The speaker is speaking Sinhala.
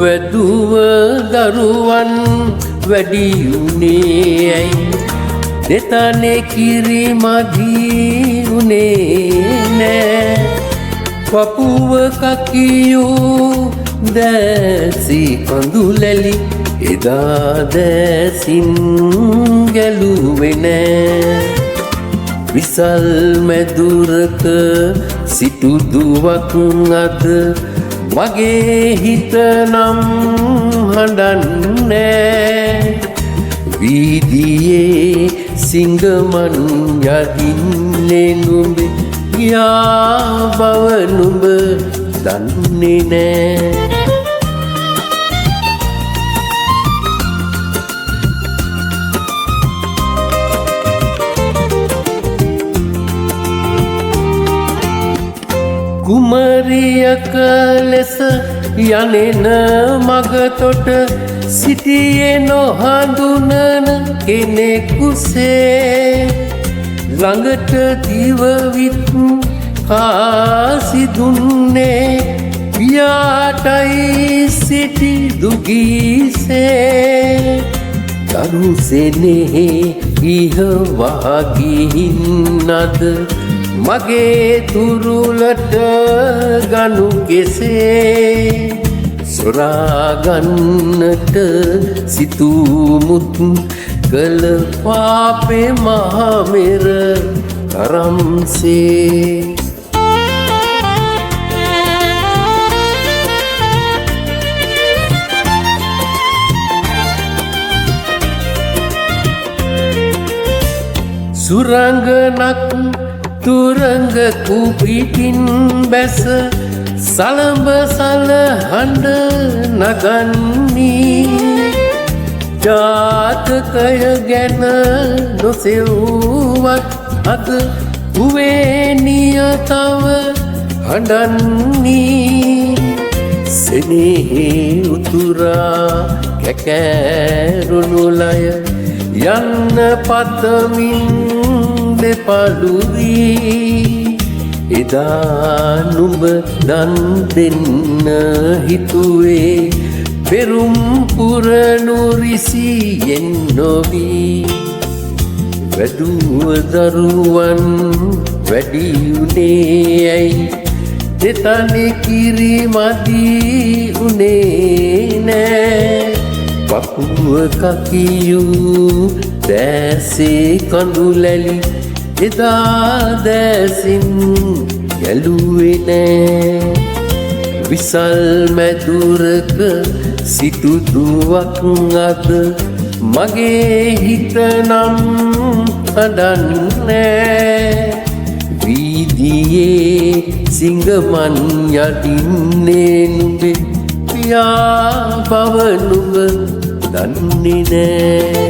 වැදුව දරුවන් වැඩියුනේ ඇයි දෙතනේ කිරි මදී උනේ නෑ පපුව කකියෝ දැසි කඳුලැලි එදා දැසින් ගැලුවේ නෑ විසල් මැදුරක සිටුදුවක් අද මගේ හිත නම් හඬන්නේ වීදියේ සිංගමන් යදින්නේ නුඹේ යා බව නුඹ දන්නේ නෑ කුමරියක ලෙස යනෙන මගතොට සිටියේ නොහඳුනන කෙනෙකුසේ ළඟට දිවවිත් කාසි දුන්නේ පියාටයි සිටි දුගීසේ දරුසෙනෙහි ඉහවා ගිහින්නද මගේ තුරුලට ගනු කෙසේ සොරාගන්නට සිතුමුත් කළ පාපේ මහමෙර තරම්සේ සුරංගනක් තුරංග කුපිටින් බැස සලඹ සලහඬ නගන්නේ ජාතකය ගැන නොසෙව්වත් අද උවේනියතව හඬන්නේ සෙනෙහි උතුරා කැකෑරුණු ලය යන්න පතමින් දෙපළුවී එදා නුඹ දන් දෙන්න හිතුවේ පෙරුම් පුරනුරිසියෙන් නොවී වැදුව දරුවන් වැඩියුනේ ඇයි දෙතනේ කිරි මදී උනේ නෑ පපුව කකියූ දැසේ කඳුලැලි එදා දැසින් ගැලුවේ නෑ විසල් මැදුරක සිටුදුවක් අද මගේ හිත නම් හඬන්නේ වීදියේ සිංගමන් යදින්නේ නුඹේ පියා බව නුඹ දන්නේ නෑ